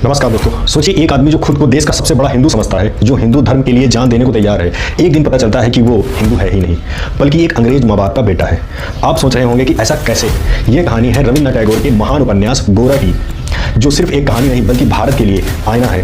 नमस्कार दोस्तों। सोचिए एक आदमी जो खुद को देश का सबसे बड़ा हिंदू समझता है, जो हिंदू धर्म के लिए जान देने को तैयार है, एक दिन पता चलता है कि वो हिंदू है ही नहीं बल्कि एक अंग्रेज माँ बाप का बेटा है। आप सोच रहे होंगे कि ऐसा कैसे। ये कहानी है रविंद्रनाथ टैगोर के महान उपन्यास गोरा की, जो सिर्फ एक कहानी नहीं बल्कि भारत के लिए आईना है।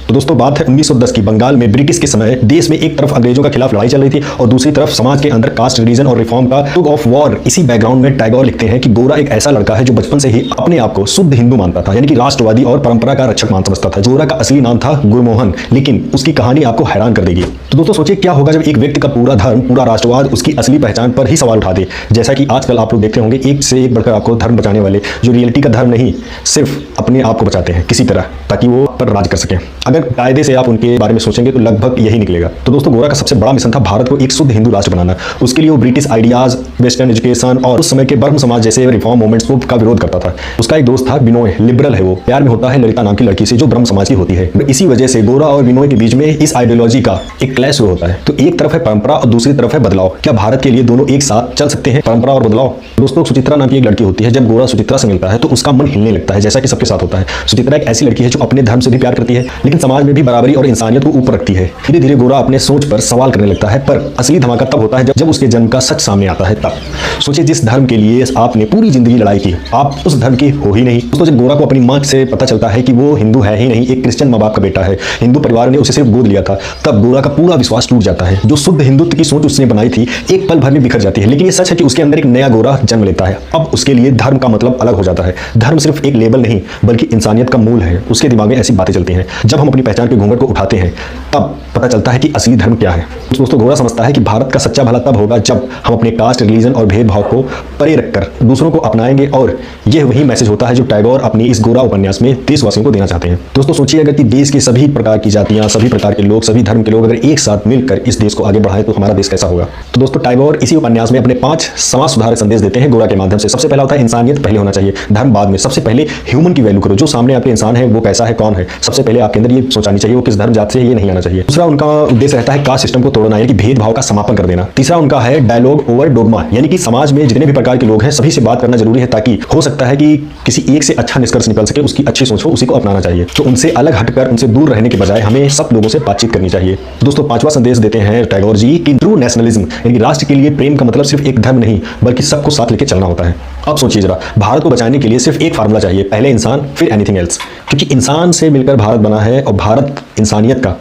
तो दोस्तों बात है 1910 की। बंगाल में ब्रिटिश के समय देश में एक तरफ अंग्रेजों के खिलाफ लड़ाई चल रही थी और दूसरी तरफ समाज के अंदर कास्ट रिलीजन और रिफॉर्म का टग ऑफ वॉर। इसी बैकग्राउंड में टैगोर लिखते हैं कि गोरा एक ऐसा लड़का है जो बचपन से ही अपने आप को शुद्ध हिंदू मानता था, यानी कि राष्ट्रवादी और परंपरा का रक्षक मान समझता था। गोरा का असली नाम था गुरमोहन, लेकिन उसकी कहानी आपको हैरान कर देगी। तो दोस्तों सोचिए क्या होगा जब एक व्यक्ति का पूरा धर्म, पूरा राष्ट्रवाद उसकी असली पहचान पर ही सवाल उठा दे। जैसा कि आजकल आप लोग देखते होंगे, एक से एक बढ़कर आपको धर्म बचाने वाले, जो रियलिटी का धर्म नहीं सिर्फ अपने आप को बचाते हैं किसी तरह, ताकि वो पर राज कर सकें। अगर कायदे से आप उनके बारे में सोचेंगे तो लगभग यही निकलेगा। तो दोस्तों गोरा का सबसे बड़ा मिशन था भारत को एक शुद्ध हिंदू राष्ट्र बनाना। उसके लिए वो ब्रिटिश आइडियाज, वेस्टर्न एजुकेशन और उस समय के ब्रह्म समाज जैसे रिफॉर्म मूवमेंट्स को का विरोध करता था। उसका एक दोस्त था बिनोय, लिबरल है वो, प्यार में होता है ललिता नाम की लड़की से जो ब्रह्म समाज की होती है। इसी वजह से गोरा और बिनोय के बीच में इस आइडियोलॉजी का एक क्लैश शुरू होता है। तो एक तरफ है परंपरा और दूसरी तरफ है बदलाव। क्या भारत के लिए दोनों एक साथ चल सकते हैं, परंपरा और बदलाव? दोस्तों सुचित्रा नाम की एक लड़की होती है। जब गोरा सुचित्रा से मिलता है तो उसका मन हिलने लगता है, जैसा कि सबके साथ होता है। सुचित्रा एक ऐसी लड़की है जो अपने धर्म से भी प्यार करती है, लेकिन समाज में भी बराबरी और इंसानियत को ऊपर रखती है। धीरे धीरे गोरा अपने सोच पर सवाल करने लगता है, पर असली धमाका तब होता है जब उसके जन्म का सच सामने आता है। तब सोचिए जिस धर्म के लिए आपने पूरी जिंदगी लड़ाई की, आप उस धर्म के हो ही नहीं। दोस्तों जब गोरा को अपनी मां से पता चलता है कि वो हिंदू है ही नहीं, एक क्रिश्चियन माँ बाप का बेटा है, हिंदू परिवार ने उसे सिर्फ गोद लिया था, तब गोरा का पूरा विश्वास टूट जाता है। जो शुद्ध हिंदुत्व की सोच उसने बनाई थी एक पल भर में बिखर जाती है। लेकिन ये सच है कि उसके अंदर एक नया गोरा जन्म लेता है। अब उसके लिए धर्म का मतलब अलग हो जाता है। धर्म सिर्फ एक लेबल नहीं बल्कि इंसानियत का मूल है। उसके दिमाग में ऐसी बातें चलती हैं। जब हम अपनी पहचान के घूंघट को उठाते हैं तब पता चलता है कि असली धर्म क्या है। दोस्तों गोरा समझता है कि भारत का सच्चा भला तब होगा जब हम अपने कास्ट, रिलीजन और भेदभाव को परे रखकर दूसरों को अपनाएंगे। और यह वही मैसेज होता है जो टैगोर अपनी इस गोरा उपन्यास में देशवासियों को देना चाहते हैं। दोस्तों सोचिए अगर कि देश के सभी प्रकार की जातियां, सभी प्रकार के लोग, सभी धर्म के लोग अगर एक साथ मिलकर इस देश को आगे बढ़ाएं तो हमारा देश कैसा होगा। तो दोस्तों टैगोर इसी उपन्यास में अपने 5 समाज सुधारक संदेश देते हैं गोरा के माध्यम से। सबसे पहला होता है इंसानियत पहले होना चाहिए, धर्म बाद में। सबसे पहले ह्यूमन की वैल्यू करो। जो सामने आपके इंसान है वो कैसा है, कौन है, सबसे पहले आपके अंदर ये सोचनी चाहिए वो किस धर्म जात से, ये नहीं आना चाहिए। दूसरा उनका उद्देश्य रहता है कास्ट सिस्टम को तोड़ना, यानी कि भेदभाव का समापन कर देना। तीसरा उनका है डायलॉग ओवर डोगमा, यानी कि समाज में जितने भी प्रकार के लोग हैं सभी से बात करना जरूरी है, ताकि हो सकता है कि किसी एक से अच्छा निष्कर्ष निकल सके, उसकी अच्छी सोच हो, उसी को अपनाना चाहिए। तो उनसे अलग हटकर, उनसे दूर रहने के बजाय हमें सब लोगों से बातचीत करनी चाहिए। दोस्तों 5वां संदेश देते हैं टैगोर जी कि ट्रू नेशनलिज्म, यानी कि राष्ट्र के लिए प्रेम का मतलब सिर्फ एक धर्म नहीं बल्कि सबको साथ लेकर चलना होता है। अब सोचिए जरा, भारत को बचाने के लिए सिर्फ एक फार्मूला चाहिए, पहले इंसान फिर एनीथिंग एल्स। क्योंकि इंसान से मिलकर भारत बना है और भारत इंसानियत का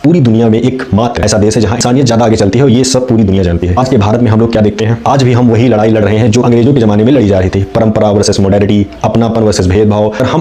पूरी दुनिया में एक मात्र ऐसा देश है जहां इंसानियत ज्यादा आगे चलती है और ये सब पूरी दुनिया जानती है। आज के भारत में हम लोग क्या देखते हैं, आज भी हम वही लड़ाई लड़ रहे हैं जो अंग्रेजों के जमाने में लड़ी जा रही थी। परंपरा वर्सेस मॉडर्निटी, अपनापन वर्सेस भेदभाव। और हम